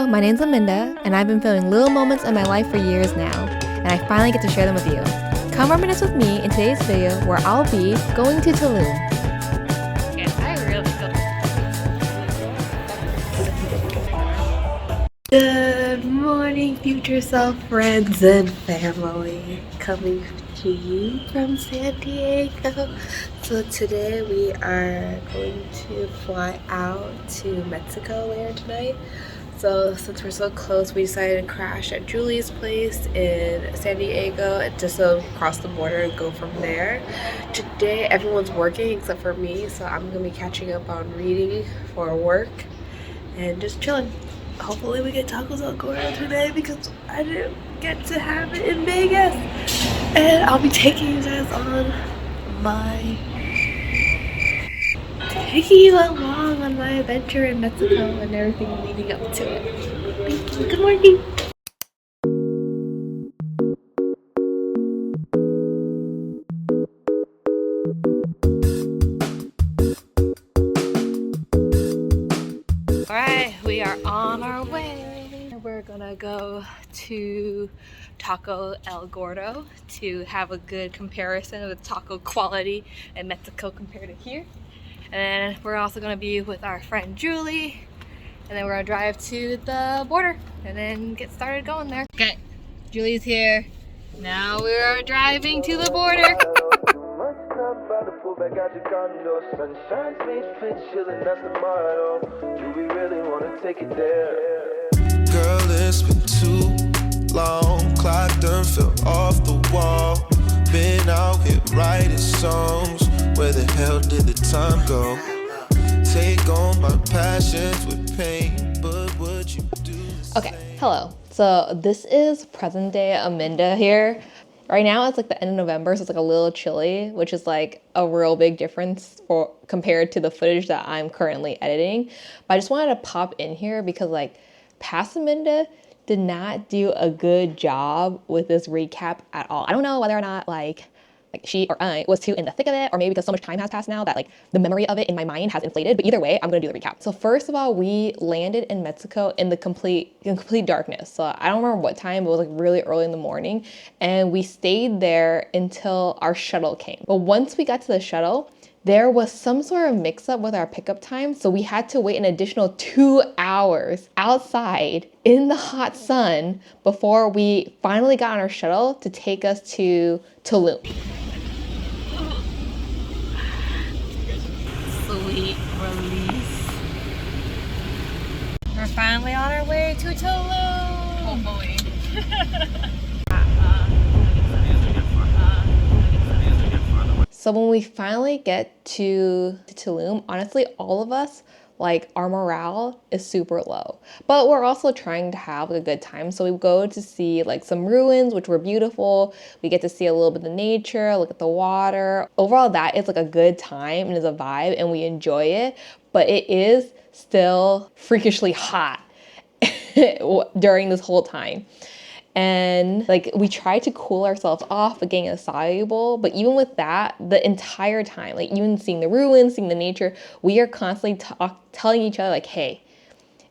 Hello, my name's Aminda, and I've been filming little moments in my life for years now, and I finally get to share them with you. Come reminisce with me in today's video where I'll be going to Tulum. Yeah, I really feel. Good morning, future self, friends, and family. Coming to you from San Diego. So today we are going to fly out to Mexico later tonight. So since we're so close, we decided to crash at Julie's place in San Diego and just cross the border and go from there. Today everyone's working except for me, so I'm gonna be catching up on reading for work and just chilling. Hopefully we get tacos al gordo today because I didn't get to have it in Vegas. And I'll be taking you guys on my along on my adventure in Mexico and everything leading up to it. Thank you. Good morning. Alright, we are on our way. We're gonna go to Taco El Gordo to have a good comparison of the taco quality in Mexico compared to here. And then we're also gonna be with our friend Julie, and then we're gonna drive to the border and then get started going there. Okay, Julie's here. Now we're driving to the border. Girl, it's been too long. Clock done fell off the wall. Been out here writing songs. Where the hell did the time go? Take on my passions with pain, but would you do? Okay, hello. So this is present day Aminda here. Right now it's like the end of November, so it's like a little chilly, which is like a real big difference for compared to the footage that I'm currently editing. But I just wanted to pop in here because like past Aminda did not do a good job with this recap at all. I don't know whether or not like she or I was too in the thick of it, or maybe because so much time has passed now that like the memory of it in my mind has inflated. But either way, I'm gonna do the recap. So first of all, we landed in Mexico in the complete darkness. So I don't remember what time, but it was like really early in the morning, and we stayed there until our shuttle came. But once we got to the shuttle, there was some sort of mix-up with our pickup time, so we had to wait an additional 2 hours outside in the hot sun before we finally got on our shuttle to take us to Tulum. Sweet release. We're finally on our way to Tulum. Hopefully. So when we finally get to Tulum, honestly, all of us, like our morale is super low, but we're also trying to have a good time. So we go to see like some ruins, which were beautiful. We get to see a little bit of nature, look at the water. Overall, that is like a good time and is a vibe and we enjoy it, but it is still freakishly hot during this whole time. And like we try to cool ourselves off again as soluble, but even with that, the entire time, like even seeing the ruins, seeing the nature, we are constantly telling each other like, hey,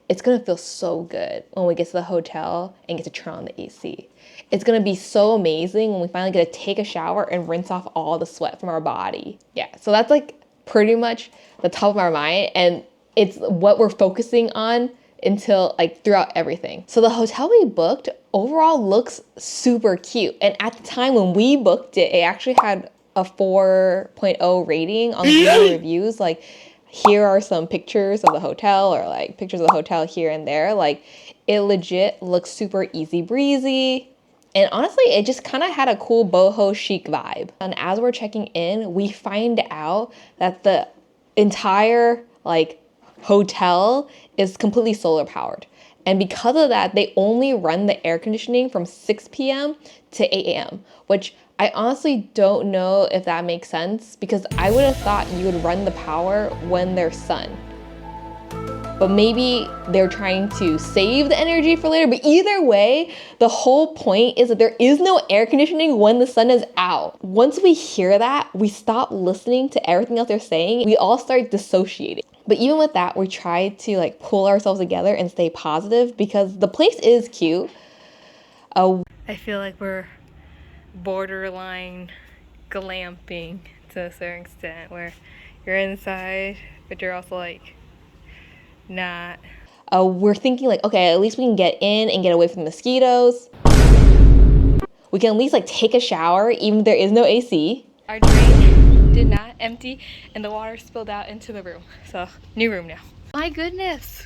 it's gonna feel so good when we get to the hotel and get to turn on the AC. It's gonna be so amazing when we finally get to take a shower and rinse off all the sweat from our body. Yeah, so that's like pretty much the top of our mind, and it's what we're focusing on until like throughout everything. So the hotel we booked overall looks super cute. And at the time when we booked it, it actually had a 4.0 rating on Google reviews. Like here are some pictures of the hotel, or like pictures of the hotel here and there. Like it legit looks super easy breezy. And honestly, it just kind of had a cool boho chic vibe. And as we're checking in, we find out that the entire like hotel is completely solar powered. And because of that, they only run the air conditioning from 6 p.m. to 8 a.m., which I honestly don't know if that makes sense, because I would have thought you would run the power when there's sun. but maybe they're trying to save the energy for later. But either way, the whole point is that there is no air conditioning when the sun is out. Once we hear that, we stop listening to everything else they're saying. We all start dissociating. But even with that, we try to like pull ourselves together and stay positive because the place is cute. I feel like we're borderline glamping to a certain extent where you're inside, but you're also like not. We're thinking like, okay, at least we can get in and get away from the mosquitoes. We can at least like take a shower even if there is no AC. Our drain did not empty and the water spilled out into the room. So, new room now. My goodness,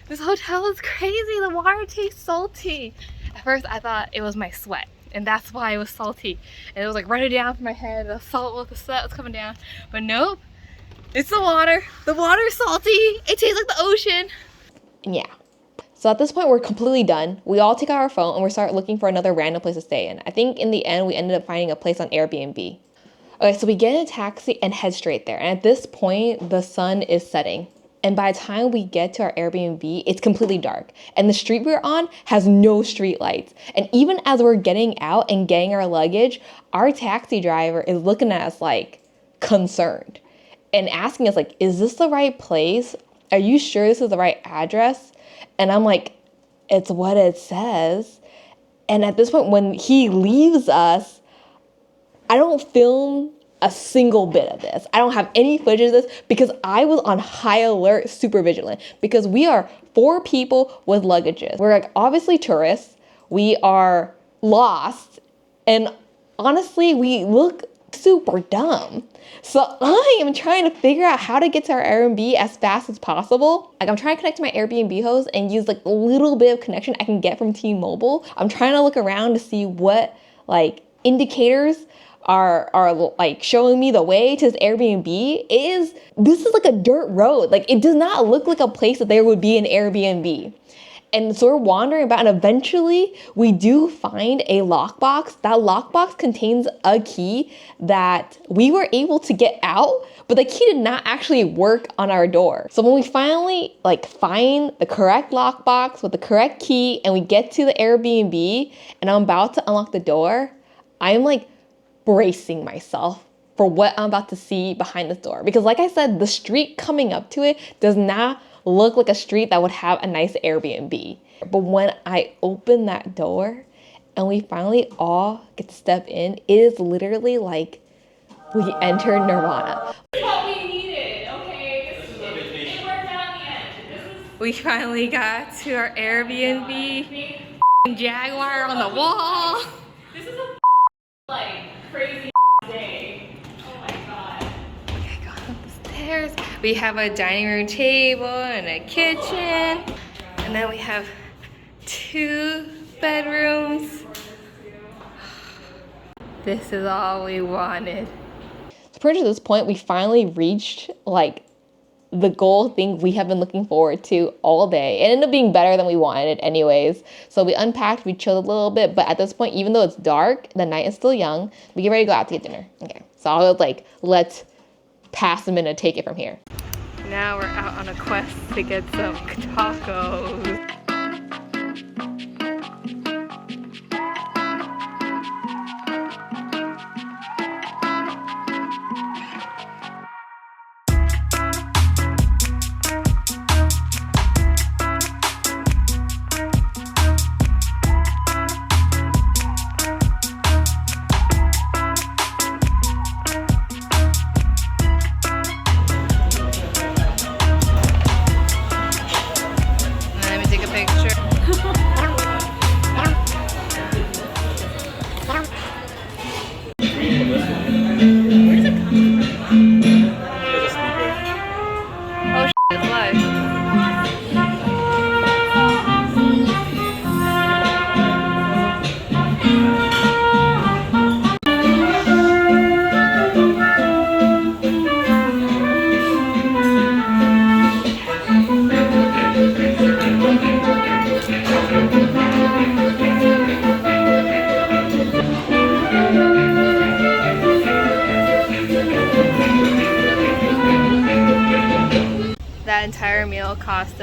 this hotel is crazy. The water tastes salty. At first I thought it was my sweat and that's why it was salty. And it was like running down from my head, the salt with the sweat was coming down. But nope, it's the water. The water's salty. It tastes like the ocean. Yeah. So at this point, we're completely done. We all take out our phone and we start looking for another random place to stay in. I think in the end, we ended up finding a place on Airbnb. Okay, so we get in a taxi and head straight there. And at this point, the sun is setting. And by the time we get to our Airbnb, it's completely dark. And the street we're on has no street lights. And even as we're getting out and getting our luggage, our taxi driver is looking at us like concerned and asking us like, is this the right place? Are you sure this is the right address? And I'm like, it's what it says. And at this point, when he leaves us, I don't film a single bit of this. I don't have any footage of this because I was on high alert, super vigilant, because we are 4 people with luggages. We're like obviously tourists. We are lost. And honestly, we look super dumb. So I am trying to figure out how to get to our Airbnb as fast as possible. Like I'm trying to connect to my Airbnb host and use like a little bit of connection I can get from T-Mobile. I'm trying to look around to see what like indicators are like showing me the way to this Airbnb. This is like a dirt road. Like it does not look like a place that there would be an Airbnb. And so we're wandering about and eventually we do find a lockbox. That lockbox contains a key that we were able to get out, but the key did not actually work on our door. So when we finally like find the correct lockbox with the correct key and we get to the Airbnb and I'm about to unlock the door, I'm like bracing myself for what I'm about to see behind this door. Because like I said, the street coming up to it does not look like a street that would have a nice Airbnb. But when I open that door and we finally all get to step in, it is literally like we entered Nirvana. This is what we needed, okay? It worked out in the end. We finally got to our Airbnb. Jaguar on the wall. This is a like crazy day. Oh my god. Okay, go up the stairs. We have a dining room table and a kitchen. And then we have 2 bedrooms. This is all we wanted. So pretty much at this point, we finally reached like the goal thing we have been looking forward to all day. It ended up being better than we wanted anyways. So we unpacked, we chilled a little bit, but at this point, even though it's dark, the night is still young, we get ready to go out to get dinner. Okay, so I was like, let's pass a minute, take it from here. Now we're out on a quest to get some tacos.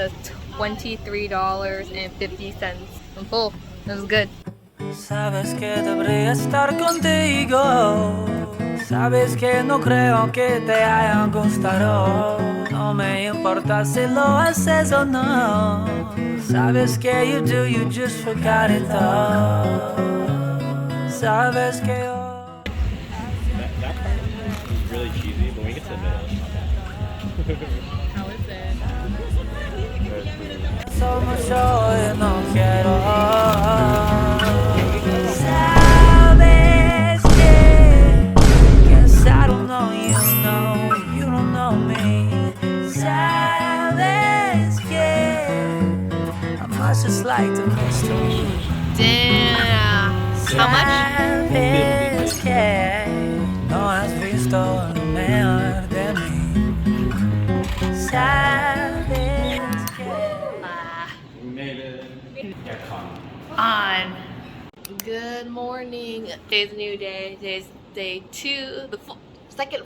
says $23.50. I'm full. This is good. Sabes que debería estar contigo. Sabes que no creo que te haya gustado. No me importa si lo haces o no. Sabes que you do, you just forgot it though. Sabes que yo. That part is really cheesy, but when we get to the middle, it's not bad. How is it? Somos yo y no quiero. Sabes que guess I don't know you don't know me. Sabes que I must just like to miss you. Damn. How much? Sabes que no has visto lo mejor de mí. Sabes que We made it. Yeah, On. Good morning. Today's a new day. Today's day 2, the second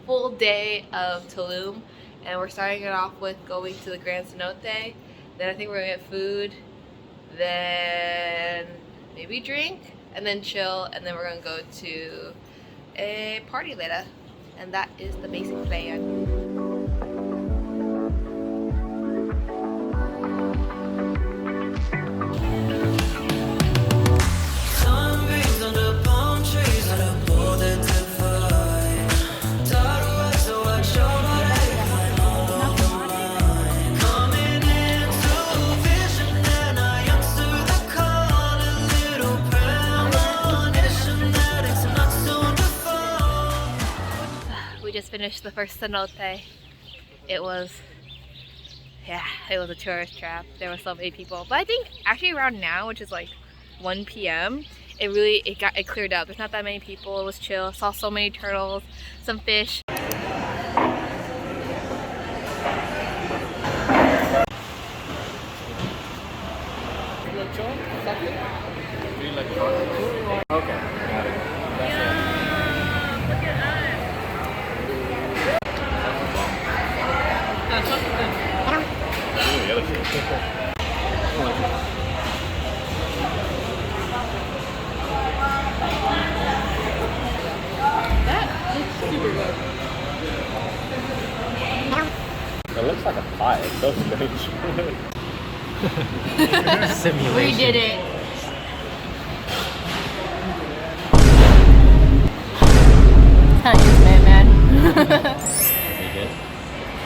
full day of Tulum, and we're starting it off with going to the Grand Cenote. Then I think we're gonna get food, then maybe drink, and then chill, and then we're gonna go to a party later. And that is the basic plan. sunbeams under palm trees are the more than divine. Tidal waves are what you're coming into vision, and I answer the call. A little premonition that it's not so defined. We just finished the first cenote. It was a tourist trap. There were so many people, but I think actually around now, which is like 1 p.m., it cleared up. There's not that many people. It was chill. Saw so many turtles, some fish. Okay, got it. That's Look at it. The other shit. It looks like a pie. It's so strange. Simulation. We did it. How you man? You good?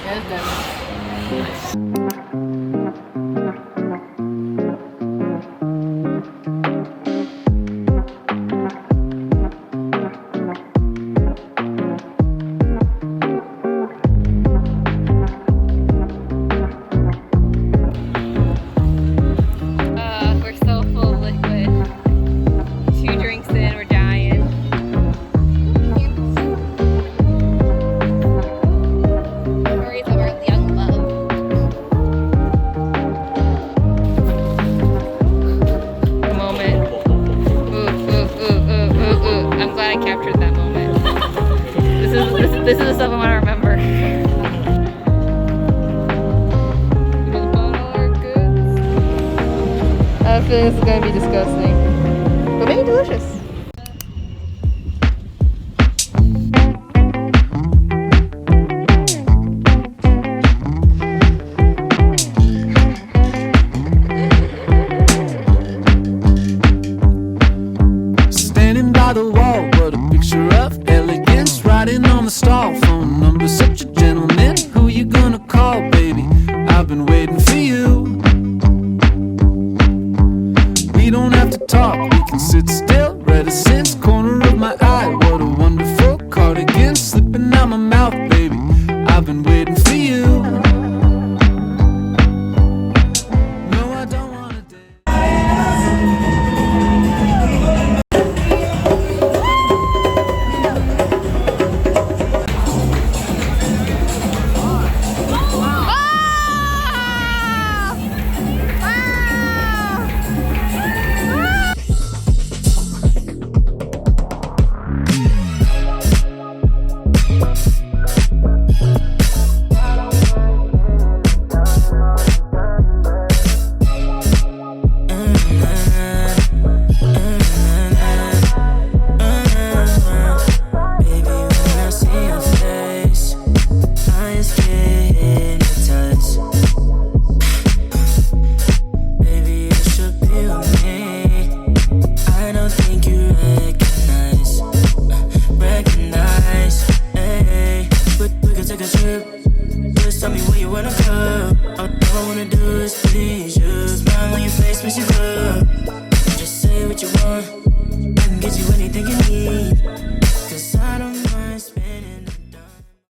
That's good. We're so full of liquid. 2 drinks in, we're dying. Memories of our young love. Moment. Ooh. I'm glad I captured that moment. This is the stuff I want to remember. I have a feeling this is going to be disgusting, but maybe delicious. Standing by the wall, what a picture of elegance. Writing on the stall, phone number, such a gentleman. Who you gonna call, baby? I've been waiting for you. We don't have to talk, we can sit still. Reticence, corner of my eye. What a wonderful cardigan, slipping out my mouth, baby. I've been waiting for you. No, I don't wanna dance. club. All I wanna do is please you. Smile on your face makes you glow. Just say what you want.